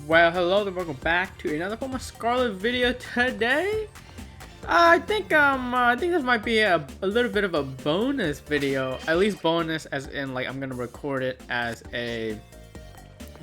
Well, hello and welcome back to another Pokemon Scarlet video today. I think this might be a little bit of a bonus video, at least bonus as in like I'm gonna record it as a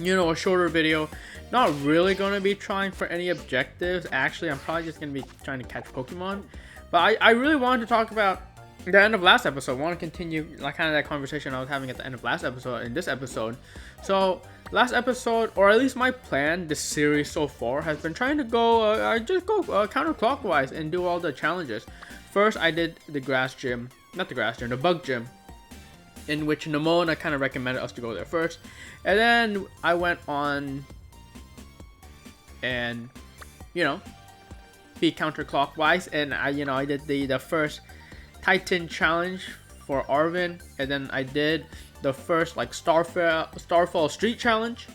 a shorter video. Not really gonna be trying for any objectives. Actually, I'm probably just gonna be trying to catch Pokemon. But I really wanted to talk about the end of last episode. I want to continue like kind of that conversation I was having at the end of last episode in this episode. So last episode, or at least my plan this series so far, has been trying to go just go counterclockwise and do all the challenges. First I did the grass gym, not the grass gym, the bug gym, in which Namona kind of recommended us to go there first, and then I went on and be counterclockwise, and I did the first Titan challenge for Arvin, and then I did the first like Starfall Street challenge,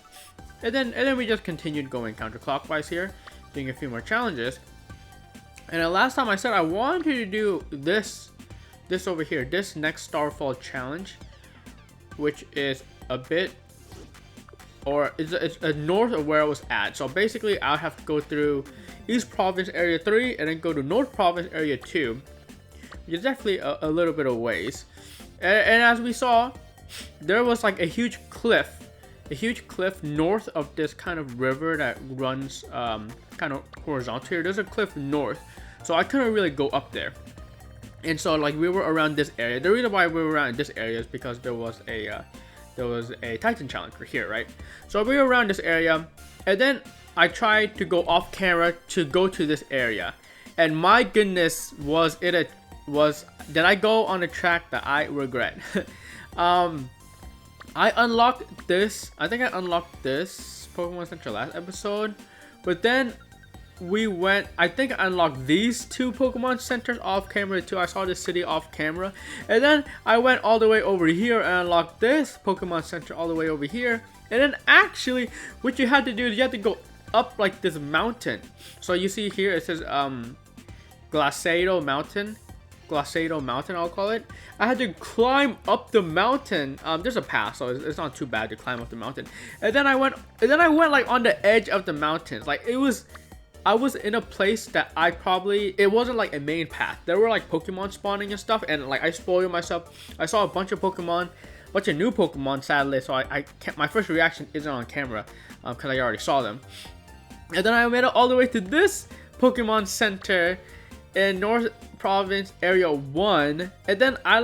and then we just continued going counterclockwise here, doing a few more challenges. And the last time I said I wanted to do this over here, this next Starfall challenge, which is a bit, or it's north of where I was at. So basically I'll have to go through East Province Area 3 and then go to North Province Area 2. It's definitely a little bit of ways, and as we saw, there was like a huge cliff north of this kind of river that runs kind of horizontal here. There's a cliff north, so I couldn't really go up there, and so like we were around this area. The reason why we were around this area is because there was a Titan challenge for here, right? So we were around this area, and then I tried to go off camera to go to this area, and my goodness, did I go on a track that I regret. I unlocked this. I think I unlocked this Pokemon Center last episode, but then I think I unlocked these two Pokemon Centers off camera too. I saw the city off camera, and then I went all the way over here and unlocked this Pokemon Center all the way over here. And then actually, what you had to do is you had to go up like this mountain. So you see here it says Glaciado Mountain, I'll call it. I had to climb up the mountain. There's a path, so it's not too bad to climb up the mountain. And then I went like on the edge of the mountains. Like I was in a place that it wasn't like a main path. There were like Pokemon spawning and stuff, and like I spoiled myself. I saw a bunch of new Pokemon, sadly. So I can't. My first reaction isn't on camera, because I already saw them. And then I made it all the way to this Pokemon Center in North Province Area 1, and then I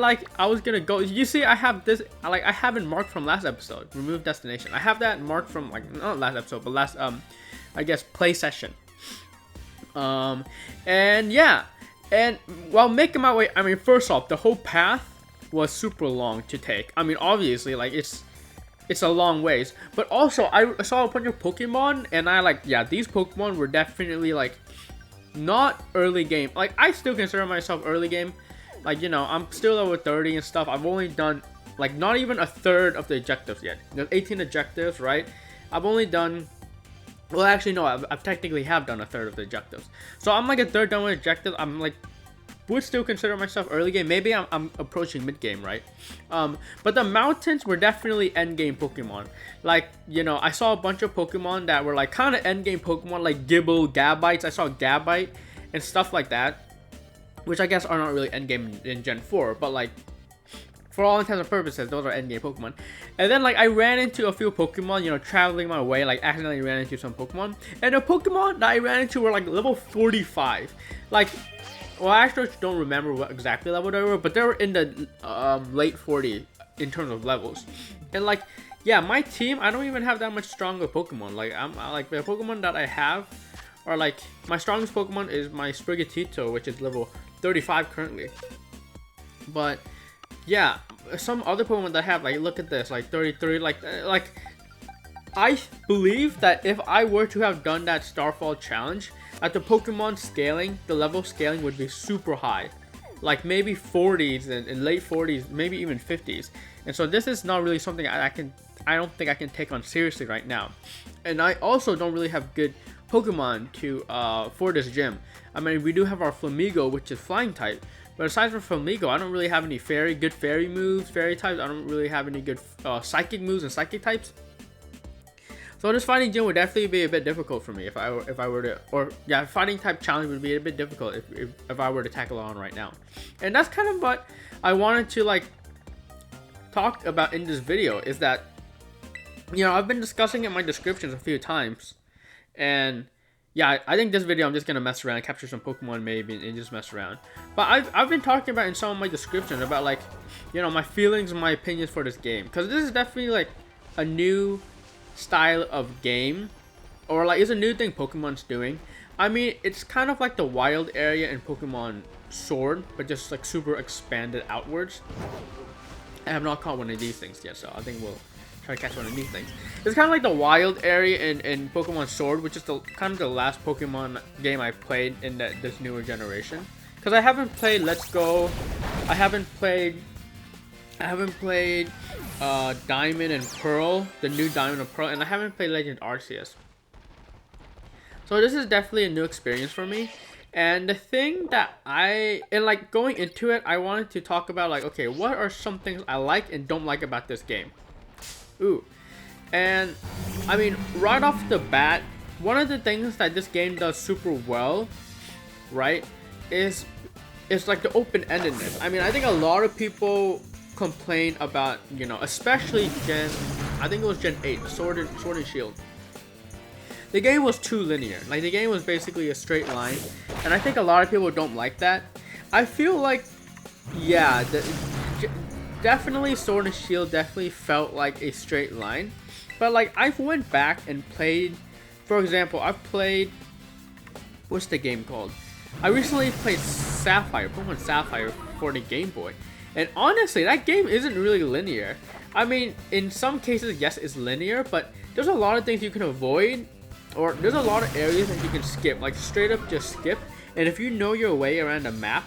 was gonna go. You see, I have this, I have it marked from last episode, remove destination. I have that marked from like not last episode, but last I guess play session. And yeah, and while making my way, I mean, first off, the whole path was super long to take. I mean, obviously, like it's a long ways, but also I saw a bunch of Pokemon, and these Pokemon were definitely like not early game. Like I still consider myself early game. Like I'm still level 30 and stuff. I've only done like not even a third of the objectives yet. There's 18 objectives, right? I've only done, well actually no, I've technically have done a third of the objectives. So I'm like a third done with objectives. I'm like would still consider myself early game. Maybe I'm approaching mid game, right? But the mountains were definitely end game Pokemon. Like I saw a bunch of Pokemon that were like kind of end game Pokemon, like Gibble, Gabites. I saw Gabite and stuff like that, which I guess are not really end game in Gen 4, but like for all intents and purposes, those are end game Pokemon. And then like I ran into a few Pokemon, traveling my way, like accidentally ran into some Pokemon, and the Pokemon that I ran into were like level 45, like. Well, I actually don't remember what exactly level they were, but they were in the late 40 in terms of levels. And like, yeah, my team, I don't even have that much stronger Pokemon. Like, like the Pokemon that I have are like, my strongest Pokemon is my Sprigatito, which is level 35 currently. But yeah, some other Pokemon that I have, like, look at this, like 33, like I believe that if I were to have done that Starfall challenge, at the Pokemon scaling, the level scaling would be super high, like maybe 40s and late 40s, maybe even 50s. And so this is not really something I don't think I can take on seriously right now. And I also don't really have good Pokemon for this gym. I mean, we do have our Flamigo, which is flying type, but aside from Flamigo, I don't really have any good fairy moves, fairy types. I don't really have any good psychic moves and psychic types. So this fighting gym would definitely be a bit difficult for me if I were to, or yeah, fighting type challenge would be a bit difficult if I were to tackle on right now. And that's kind of what I wanted to like talk about in this video, is that, you know, I've been discussing in my descriptions a few times, and yeah, I think this video I'm just gonna mess around, capture some Pokemon maybe, and just mess around. But I've been talking about in some of my descriptions about, like, you know, my feelings and my opinions for this game, because this is definitely like a new style of game, or like it's a new thing Pokemon's doing. I mean, it's kind of like the wild area in Pokemon Sword, but just like super expanded outwards. I have not caught one of these things yet, so I think we'll try to catch one of these things. It's kind of like the wild area in Pokemon Sword, which is the kind of the last Pokemon game I played in this newer generation. Because I haven't played Let's Go, I haven't played Diamond and Pearl, the new Diamond and Pearl, and I haven't played Legend Arceus. So this is definitely a new experience for me. And the thing that like going into it, I wanted to talk about, like, okay, what are some things I like and don't like about this game? Ooh. And I mean, right off the bat, one of the things that this game does super well, right, is like the open-endedness. I mean, I think a lot of people complain about, you know, especially I think it was Gen 8, Sword and Shield. The game was too linear. Like, the game was basically a straight line, and I think a lot of people don't like that. I feel like, yeah, definitely Sword and Shield definitely felt like a straight line. But like, I've went back and played, for example, I've played, what's the game called? I recently played Sapphire, Pokemon Sapphire for the Game Boy. And honestly, that game isn't really linear. I mean, in some cases, yes, it's linear, but there's a lot of things you can avoid, or there's a lot of areas that you can skip, like straight up just skip. And if you know your way around the map,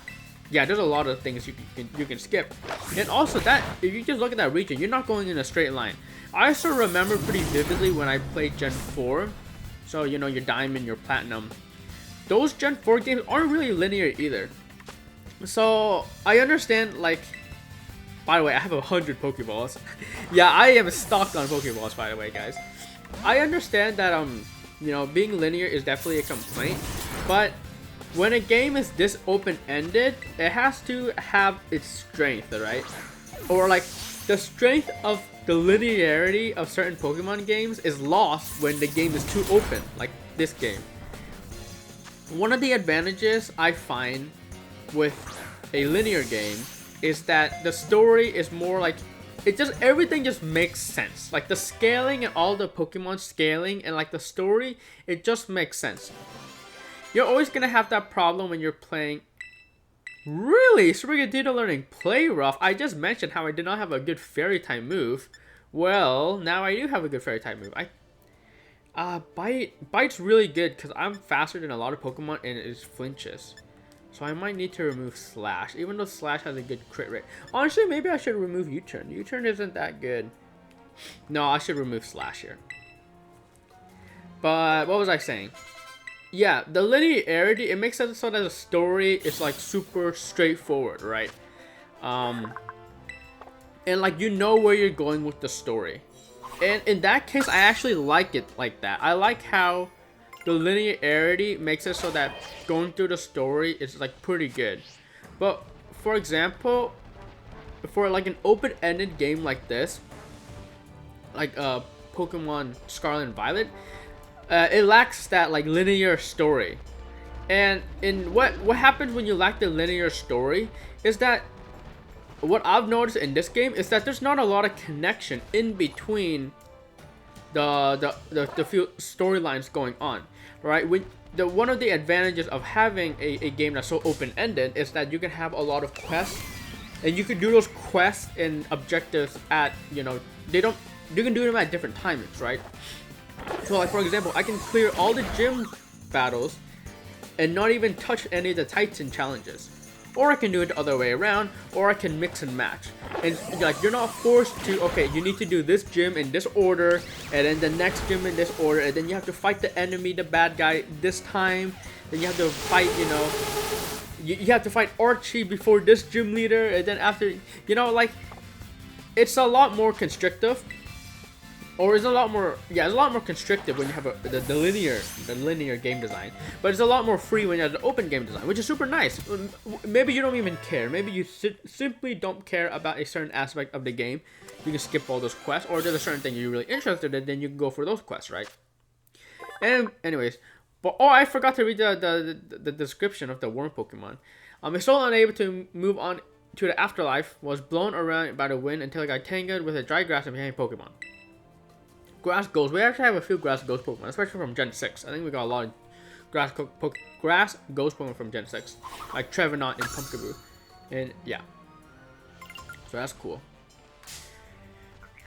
yeah, there's a lot of things you can skip. And also, that if you just look at that region, you're not going in a straight line. I also remember pretty vividly when I played Gen 4, so you know, your Diamond, your Platinum. Those Gen 4 games aren't really linear either. So I understand, like, by the way, I have 100 Pokeballs. Yeah, I am stocked on Pokeballs, by the way, guys. I understand that you know, being linear is definitely a complaint, but when a game is this open-ended, it has to have its strength, right? Or like, the strength of the linearity of certain Pokemon games is lost when the game is too open, like this game. One of the advantages I find with a linear game is that the story is more like, everything just makes sense. Like the scaling and all the Pokemon scaling and like the story, it just makes sense. You're always gonna have that problem when you're playing. Really? Sprigatito learning Play Rough? I just mentioned how I did not have a good Fairy type move. Well, now I do have a good Fairy type move. Bite's really good because I'm faster than a lot of Pokemon and it flinches. So I might need to remove Slash, even though Slash has a good crit rate. Honestly, maybe I should remove U-Turn. U-Turn isn't that good. No, I should remove Slash here. But what was I saying? Yeah, the linearity, it makes it so that the story is like super straightforward, right? And like, you know where you're going with the story. And in that case, I actually like it like that. I like how the linearity makes it so that going through the story is like pretty good. But for example, for like an open-ended game like this, like Pokemon Scarlet and Violet, it lacks that like linear story. And in what happens when you lack the linear story is that what I've noticed in this game is that there's not a lot of connection in between the few storylines going on, right? One of the advantages of having a game that's so open-ended is that you can have a lot of quests, and you can do those quests and objectives at, you know, you can do them at different timings, right? So like, for example, I can clear all the gym battles and not even touch any of the Titan challenges. Or I can do it the other way around, or I can mix and match. And like, you're not forced to, okay, you need to do this gym in this order, and then the next gym in this order, and then you have to fight the enemy, the bad guy, this time. Then you have to fight, you know, you have to fight Archie before this gym leader, and then after, you know, like, it's a lot more constrictive. or it's a lot more, yeah, it's a lot more constricted when you have the linear game design, but it's a lot more free when you have the open game design, which is super nice. Maybe you don't even care, maybe you simply don't care about a certain aspect of the game, you can skip all those quests, or there's a certain thing you're really interested in, then you can go for those quests, right? And anyways, but oh, I forgot to read the description of the worm Pokemon. It's still unable to move on to the afterlife, was blown around by the wind until it got tangled with a dry grass and became Pokemon. Grass Ghost. We actually have a few Grass Ghost Pokemon, especially from Gen 6. I think we got a lot of Grass Ghost Pokemon from Gen 6. Like Trevenant and Pumpkaboo. And yeah. So that's cool.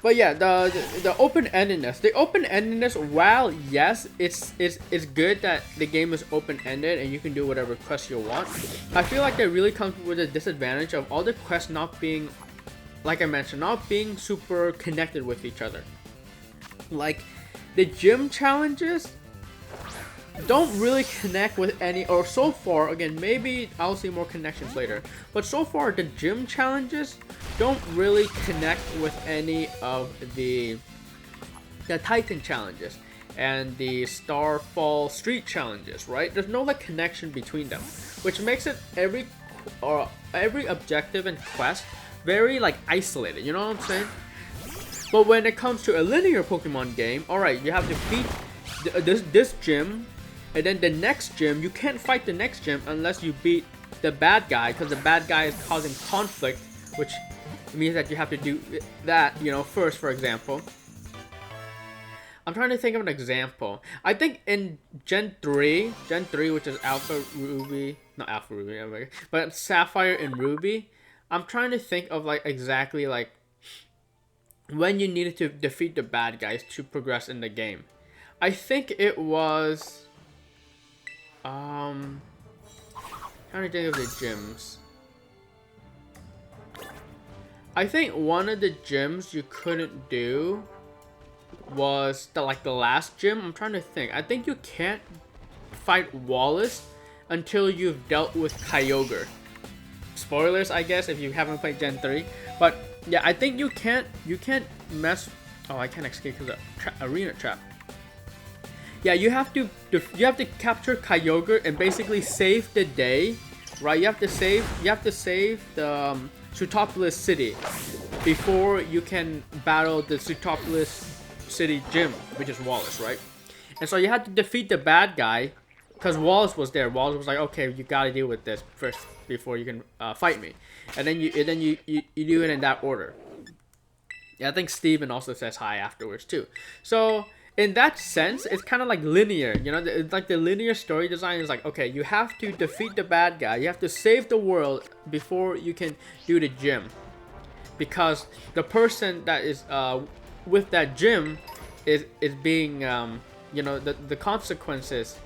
But yeah, the open-endedness. The open-endedness, while yes, it's good that the game is open-ended and you can do whatever quest you want. I feel like it really comes with a disadvantage of all the quests not being, like I mentioned, not being super connected with each other. Like, the gym challenges don't really connect with any, or so far, again, maybe I'll see more connections later, but so far the gym challenges don't really connect with any of the Titan challenges and the Starfall Street challenges, right? There's no like connection between them, which makes it every objective and quest very like isolated, you know what I'm saying? But when it comes to a linear Pokemon game, alright, you have to beat this gym, and then the next gym, you can't fight the next gym unless you beat the bad guy, because the bad guy is causing conflict, which means that you have to do that, you know, first, for example. I'm trying to think of an example. I think in Gen 3, which is Alpha Ruby, not Alpha Ruby, but Sapphire and Ruby, I'm trying to think of like exactly like when you needed to defeat the bad guys to progress in the game. I think it was trying to think of the gyms. I think one of the gyms you couldn't do was the last gym. I'm trying to think. I think you can't fight Wallace until you've dealt with Kyogre. Spoilers, I guess, if you haven't played Gen 3. But yeah, I think you can't mess. Oh, I can't escape because of the arena trap. Yeah, you have to capture Kyogre and basically save the day, right? You have to save the Sutopolis City before you can battle the Sutopolis City gym, which is Wallace, right? And so you had to defeat the bad guy because Wallace was there. Wallace was like, okay, you gotta deal with this first before you can fight me. And then you do it in that order. Yeah, I think Steven also says hi afterwards too. So in that sense, it's kind of like linear, you know, it's like the linear story design is like, okay, you have to defeat the bad guy, you have to save the world before you can do the gym, because the person that is with that gym is being you know, the consequences,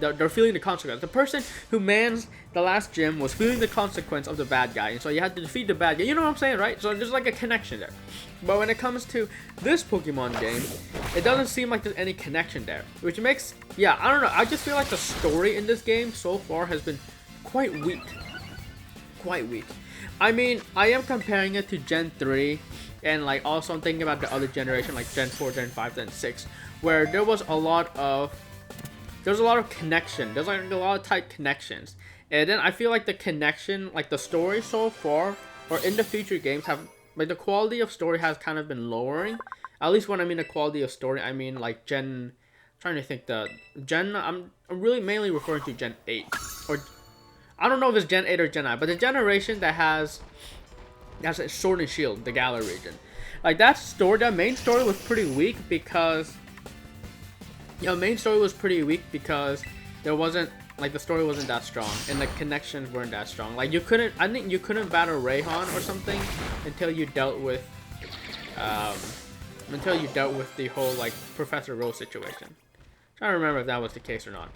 they're feeling the consequence. The person who mans the last gym was feeling the consequence of the bad guy, and so you had to defeat the bad guy. You know what I'm saying, right? So there's like a connection there. But when it comes to this Pokemon game, it doesn't seem like there's any connection there, which makes, yeah, I don't know. I just feel like the story in this game so far has been quite weak. Quite weak. I mean, I am comparing it to Gen 3, and like also I'm thinking about the other generation, like Gen 4, Gen 5, Gen 6, where there was a lot of connection. There's like a lot of tight connections. And then I feel like the connection, like the story so far, or in the future games, have like the quality of story has kind of been lowering. At least when I mean the quality of story, I mean like I'm trying to think I'm really mainly referring to Gen 8. Or I don't know if it's Gen 8 or Gen 9, but the generation that has Sword and Shield, the Galar region. Like that main story was pretty weak because there wasn't, like, the story wasn't that strong and the connections weren't that strong. Like I think you couldn't battle Rayhan or something until you dealt with the whole like Professor Rose situation. I'm trying to remember if that was the case or not.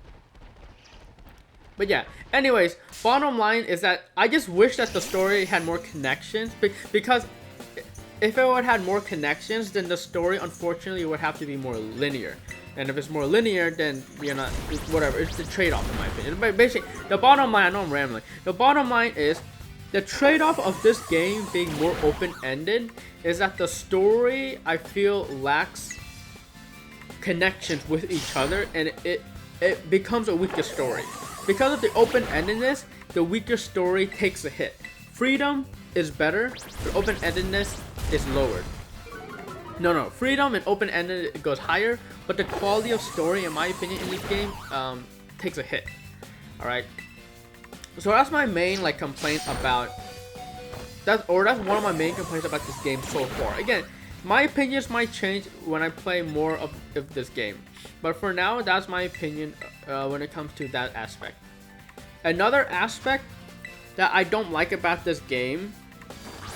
But yeah, anyways, bottom line is that I just wish that the story had more connections, because if it would have had more connections, then the story unfortunately would have to be more linear. And if it's more linear, then, you know, whatever, it's the trade-off in my opinion. But basically, the bottom line, I know I'm rambling, the bottom line is, the trade-off of this game being more open-ended is that the story, I feel, lacks connections with each other, and it becomes a weaker story. Because of the open-endedness, the weaker story takes a hit. Freedom is better, but open-endedness is lowered. No, freedom and open-ended goes higher, but the quality of story, in my opinion, in this game takes a hit. All right. So that's my main like complaint about that's one of my main complaints about this game so far. Again, my opinions might change when I play more of this game, but for now, that's my opinion when it comes to that aspect. Another aspect that I don't like about this game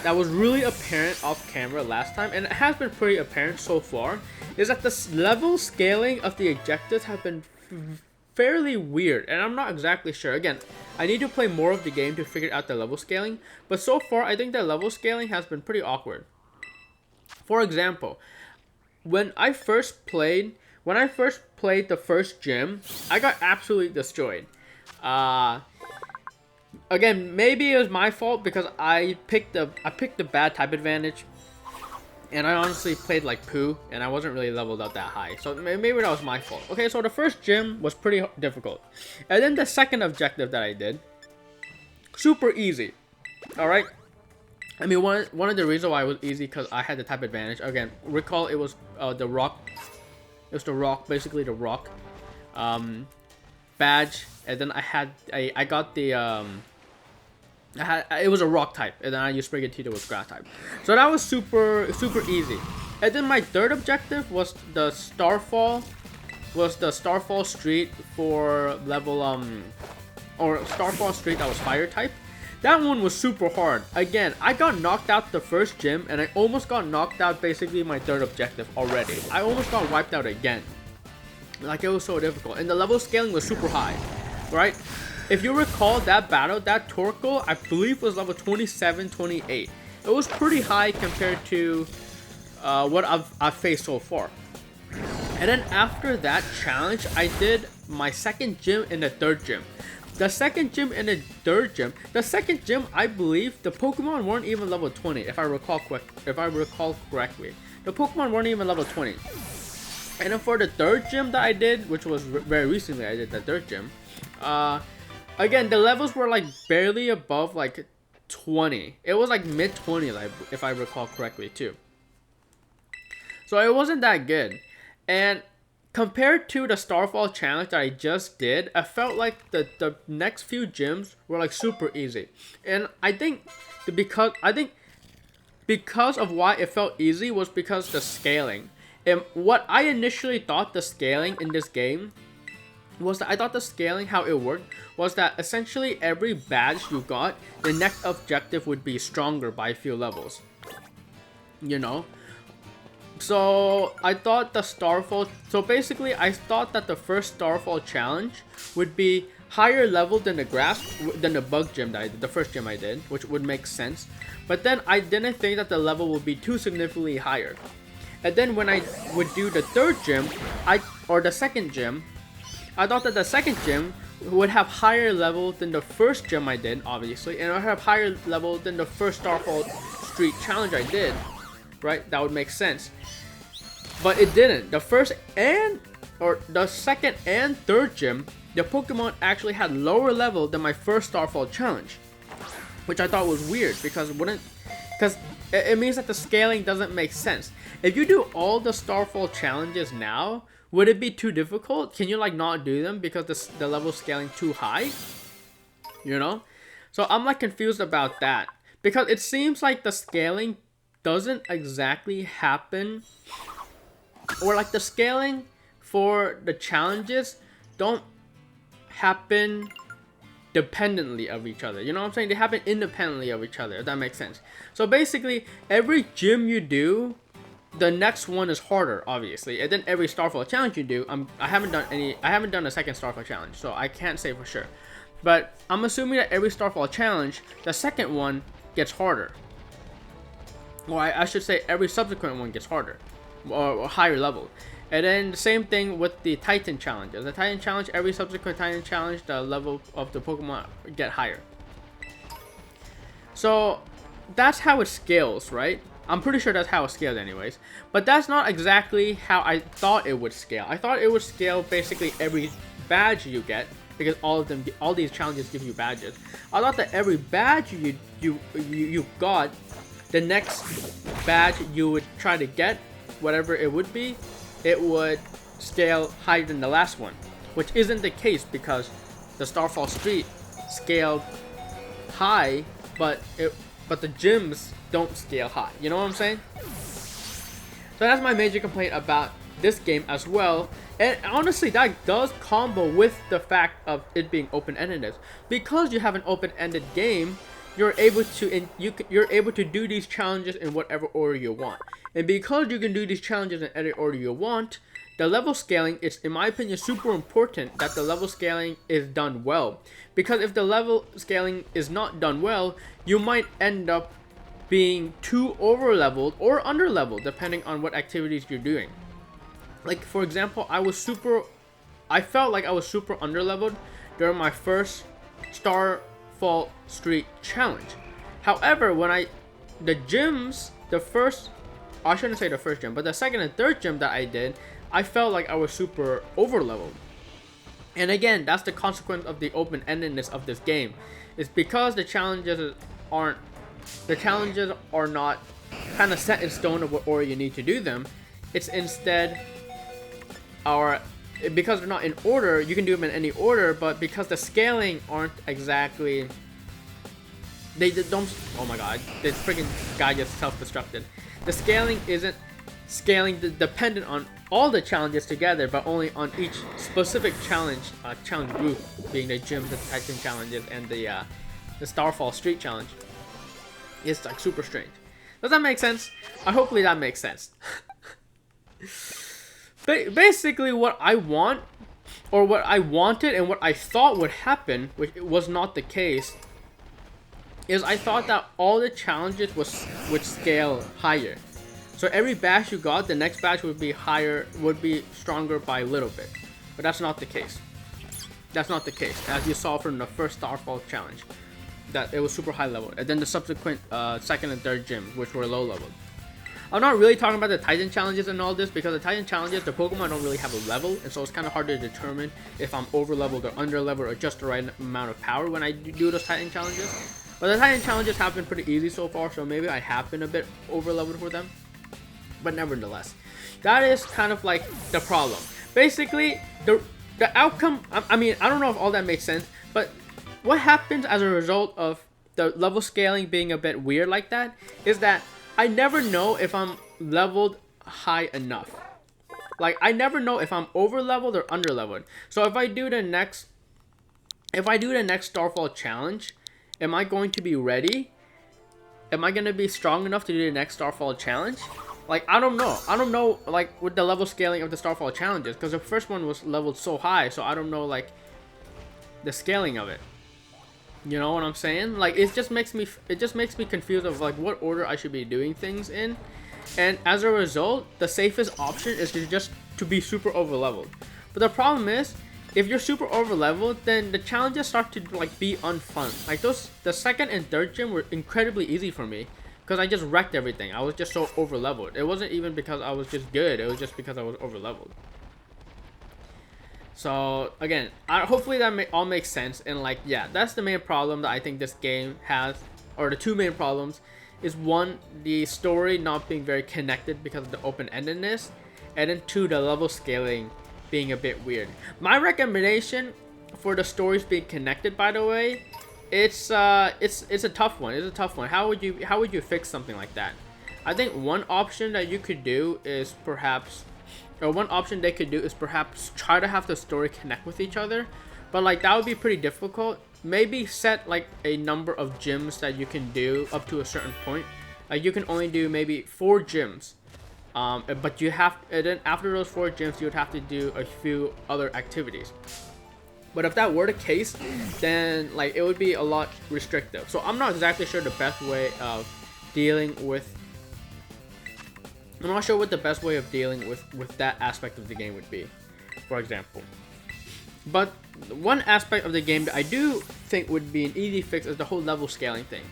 that was really apparent off camera last time, and it has been pretty apparent so far, is that the level scaling of the objectives have been fairly weird, and I'm not exactly sure. Again, I need to play more of the game to figure out the level scaling, but so far I think the level scaling has been pretty awkward. For example, when I first played the first gym, I got absolutely destroyed. Again, maybe it was my fault because I picked the bad type advantage, and I honestly played like poo, and I wasn't really leveled up that high. So maybe that was my fault. Okay, so the first gym was pretty difficult, and then the second objective that I did, super easy. All right. I mean, one of the reasons why it was easy because I had the type advantage. Again, recall it was the rock. It was the rock, basically the rock badge, and then I got the it was a rock type, and then I used Sprigatito with grass type. So that was super easy. And then my third objective was the Starfall Street for level or Starfall Street that was fire type. That one was super hard. Again, I got knocked out the first gym, and I almost got knocked out basically my third objective already. I almost got wiped out again. Like, it was so difficult. And the level scaling was super high, right? If you recall that battle, that Torkoal, I believe was level 27, 28. It was pretty high compared to what I've faced so far. And then after that challenge, I did my second gym and the third gym. The second gym and the third gym. The second gym, I believe, the Pokemon weren't even level 20, if I recall correctly. The Pokemon weren't even level 20. And then for the third gym that I did, which was very recently, I did the third gym. Again, the levels were like barely above like 20. It was like mid 20, like, if I recall correctly too. So it wasn't that good. And compared to the Starfall challenge that I just did, I felt like the next few gyms were like super easy. And I think because of why it felt easy was because the scaling. And what I initially thought the scaling in this game was that I thought the scaling, how it worked, was that essentially every badge you got, the next objective would be stronger by a few levels. You know? So I thought the Starfall, so basically I thought that the first Starfall challenge would be higher level than the bug gym that I did, the first gym I did, which would make sense. But then I didn't think that the level would be too significantly higher. And then when I would do the third gym, or the second gym, I thought that the second gym would have higher level than the first gym I did, obviously, and it would have higher level than the first Starfall Street challenge I did, right? That would make sense. But it didn't. The second and third gym, the Pokemon actually had lower level than my first Starfall challenge, which I thought was weird because it means that the scaling doesn't make sense. If you do all the Starfall challenges now, would it be too difficult? Can you like not do them because the level scaling too high? You know? So I'm like confused about that because it seems like the scaling doesn't exactly happen, or like the scaling for the challenges don't happen dependently of each other. You know what I'm saying? They happen independently of each other, if that makes sense. So basically, every gym you do, the next one is harder, obviously. And then every Starfall challenge you do, I haven't done a second Starfall challenge, so I can't say for sure. But I'm assuming that every Starfall challenge, the second one gets harder. Or I should say every subsequent one gets harder, or higher level. And then the same thing with the Titan challenges. The Titan challenge, every subsequent Titan challenge, the level of the Pokemon get higher. So that's how it scales, right? I'm pretty sure that's how it scaled anyways. But that's not exactly how I thought it would scale. I thought it would scale basically every badge you get, because all these challenges give you badges. I thought that every badge you got, the next badge you would try to get, whatever it would be, it would scale higher than the last one, which isn't the case because the Starfall Street scaled high, but the gyms don't scale high. You know what I'm saying? So that's my major complaint about this game as well. And honestly, that does combo with the fact of it being open-ended. Because you have an open-ended game, you're able to do these challenges in whatever order you want. And because you can do these challenges in any order you want, the level scaling is, in my opinion, super important that the level scaling is done well. Because if the level scaling is not done well, you might end up being too over-leveled or under-leveled, depending on what activities you're doing. Like, for example, I felt like I was super under-leveled during my first Starfall Street challenge. However, when the gyms, I shouldn't say the first gym, but the second and third gym that I did, I felt like I was super over-leveled. And again, that's the consequence of the open-endedness of this game. It's because the challenges are not kind of set in stone of what order you need to do them. It's instead, because they're not in order, you can do them in any order, but because the scaling aren't exactly, they don't, oh my god, this freaking guy just self-destructed. The scaling isn't scaling dependent on all the challenges together, but only on each specific challenge group, being the gym, the Titan challenges, and the Starfall Street challenge. It's like super strange. Does that make sense? Hopefully that makes sense. Basically, what I want, or what I wanted, and what I thought would happen, which was not the case, is I thought that all the challenges would scale higher. So every batch you got, the next batch would be higher, would be stronger by a little bit. But that's not the case. That's not the case, as you saw from the first Starfall challenge, that it was super high level, and then the subsequent second and third gyms, which were low level. I'm not really talking about the Titan challenges and all this, because the Titan challenges, the Pokemon don't really have a level, and so it's kind of hard to determine if I'm over leveled or under leveled or just the right amount of power when I do those Titan challenges. But the Titan challenges have been pretty easy so far, so maybe I have been a bit over leveled for them. But nevertheless, that is kind of like the problem. Basically, the outcome, I mean, I don't know if all that makes sense, but what happens as a result of the level scaling being a bit weird like that is that I never know if I'm leveled high enough. Like, I never know if I'm over leveled or under leveled. So if I do the next Starfall challenge, am I going to be ready? Am I going to be strong enough to do the next Starfall challenge? Like, I don't know. I don't know, like, with the level scaling of the Starfall challenges, because the first one was leveled so high, so I don't know, like, the scaling of it. You know what I'm saying? Like, it just makes me confused of, like, what order I should be doing things in. And as a result, the safest option is just to be super over leveled. But the problem is, if you're super over leveled, then the challenges start to, like, be unfun. Like, the second and third gym were incredibly easy for me, because I just wrecked everything. I was just so over leveled. It wasn't even because I was just good, it was just because I was over leveled. So again, hopefully that all makes sense. And like, yeah, that's the main problem that I think this game has, or the two main problems is, one, the story not being very connected because of the open-endedness, and then two, the level scaling being a bit weird. My recommendation for the stories being connected, by the way, it's a tough one. It's a tough one. How would you fix something like that? I think one option that you could do is perhaps, or one option they could do is perhaps try to have the story connect with each other, but like that would be pretty difficult. Maybe set like a number of gyms that you can do up to a certain point. Like you can only do maybe 4 gyms, but you have, and then after those 4 gyms you would have to do a few other activities. But if that were the case, then like it would be a lot restrictive. So I'm not exactly sure the best way of dealing with, I'm not sure what the best way of dealing with that aspect of the game would be, for example. But one aspect of the game that I do think would be an easy fix is the whole level scaling thing.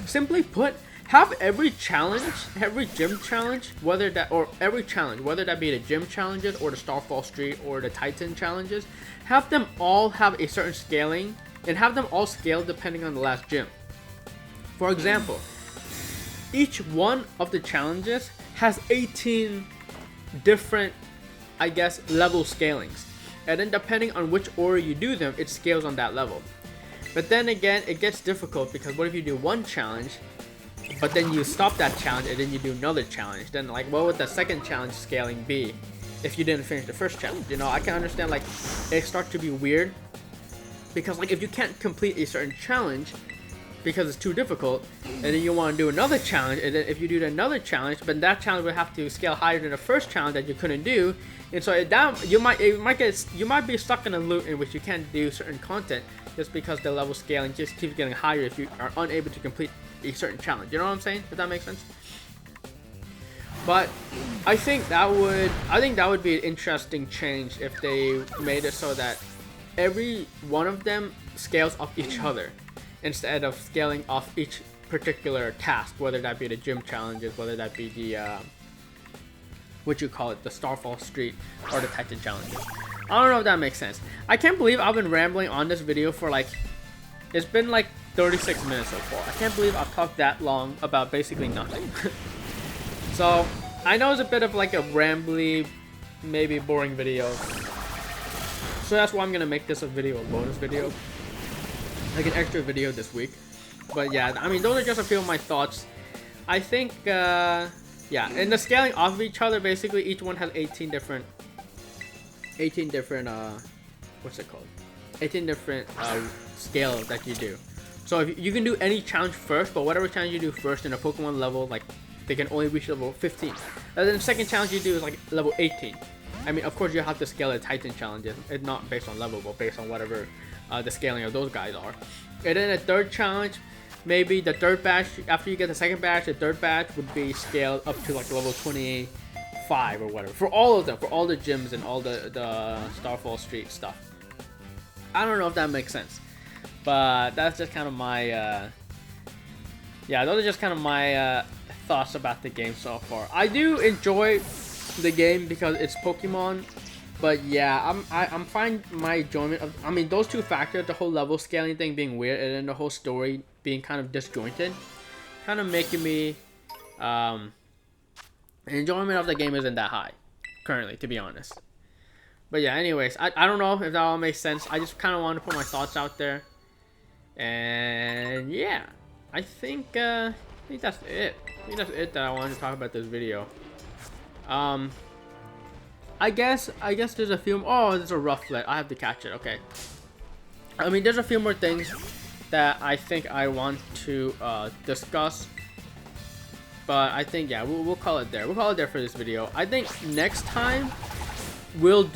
Simply put, have every challenge, every gym challenge, whether that be the gym challenges or the Starfall Street or the Titan challenges, have them all have a certain scaling and have them all scale depending on the last gym. For example, each one of the challenges has 18 different, I guess, level scalings, and then depending on which order you do them, it scales on that level. But then again, it gets difficult because what if you do one challenge but then you stop that challenge and then you do another challenge? Then like, what would the second challenge scaling be if you didn't finish the first challenge? You know, I can understand like it starts to be weird because like if you can't complete a certain challenge because it's too difficult, and then you want to do another challenge, and then if you do another challenge, but that challenge would have to scale higher than the first challenge that you couldn't do, and so you might be stuck in a loop in which you can't do certain content just because the level scaling just keeps getting higher if you are unable to complete a certain challenge. You know what I'm saying? Does that make sense? But I think that would be an interesting change if they made it so that every one of them scales off each other instead of scaling off each particular task, whether that be the gym challenges, whether that be the the Starfall Street or the Titan challenges. I don't know if that makes sense. I can't believe I've been rambling on this video for like, it's been like 36 minutes so far. I can't believe I've talked that long about basically nothing. So I know it's a bit of like a rambly, maybe boring video. So that's why I'm gonna make this a bonus video, like an extra video this week. But yeah, I mean, those are just a few of my thoughts. I think, yeah, and the scaling off of each other, basically each one has 18 different, what's it called? 18 different scales that you do. So if you can do any challenge first, but whatever challenge you do first in a Pokemon level, like they can only reach level 15. And then the second challenge you do is like level 18. I mean, of course you have to scale the Titan challenges. It's not based on level, but based on whatever the scaling of those guys are. And then the third challenge, maybe the third batch, after you get the second batch, the third batch would be scaled up to like level 25 or whatever. For all of them, for all the gyms and all the Starfall Street stuff. I don't know if that makes sense. But that's just kind of my, yeah, those are just kind of my thoughts about the game so far. I do enjoy the game because it's Pokemon. But yeah, I'm finding my enjoyment of, I mean, those two factors, the whole level scaling thing being weird and then the whole story being kind of disjointed, kind of making me, enjoyment of the game isn't that high currently, to be honest. But yeah, anyways, I don't know if that all makes sense. I just kind of want to put my thoughts out there. And yeah, I think that's it. I think that's it that I wanted to talk about this video. I guess there's a few. Oh, there's a Rufflet. I have to catch it. Okay. I mean, there's a few more things that I think I want to discuss. But I think, yeah, we'll call it there. We'll call it there for this video. I think next time we'll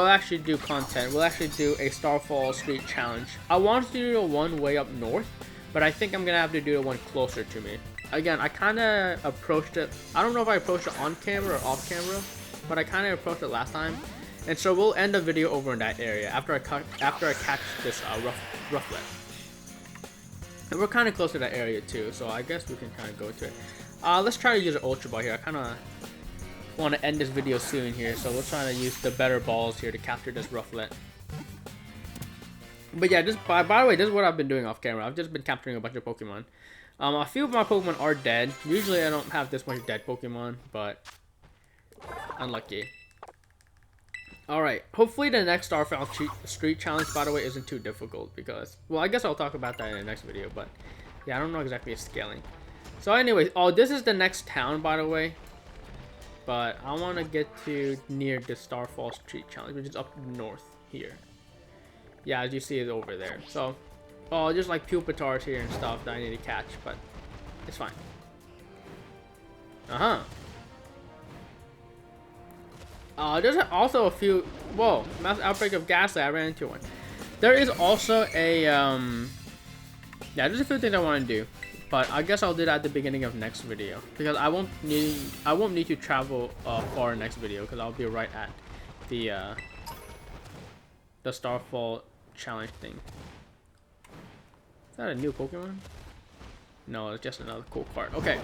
actually do content. We'll actually do a Starfall Street challenge. I wanted to do the one way up north, but I think I'm gonna have to do the one closer to me. Again, I kind of approached it. I don't know if I approached it on camera or off camera, but I kind of approached it last time. And so we'll end the video over in that area after I catch this Rufflet. And we're kind of close to that area too, so I guess we can kind of go to it. Let's try to use an Ultra Ball here. I kind of want to end this video soon here, so we'll try to use the better balls here to capture this Rufflet. But yeah, just by the way, this is what I've been doing off camera. I've just been capturing a bunch of Pokemon. A few of my Pokemon are dead. Usually I don't have this much dead Pokemon, but unlucky. Alright, hopefully the next Starfall Street challenge, by the way, isn't too difficult because, well, I guess I'll talk about that in the next video, but yeah, I don't know exactly its scaling. So anyways, oh, this is the next town, by the way. But I want to get to near the Starfall Street challenge, which is up north here. Yeah, as you see, it's over there. So, oh, just like Pupitars here and stuff that I need to catch, but it's fine. There's also a few. Whoa, mass outbreak of Ghastly. I ran into one. There is also a yeah, there's a few things I want to do. But I guess I'll do that at the beginning of next video because I won't need to travel far next video because I'll be right at the Starfall challenge thing. Is that a new Pokemon? No, it's just another cool card. Okay.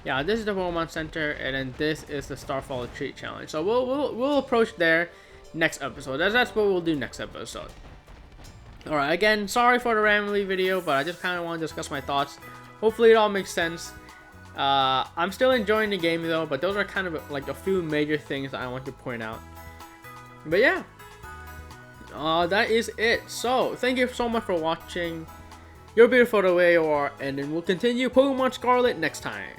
Yeah, this is the Pokemon Center, and then this is the Starfall Retreat Challenge. So we'll approach there next episode. That's what we'll do next episode. Alright, again, sorry for the randomly video, but I just kind of want to discuss my thoughts. Hopefully it all makes sense. I'm still enjoying the game though, but those are kind of like a few major things that I want to point out. But yeah, that is it. So, thank you so much for watching. You're beautiful the way you are, and then we'll continue Pokemon Scarlet next time.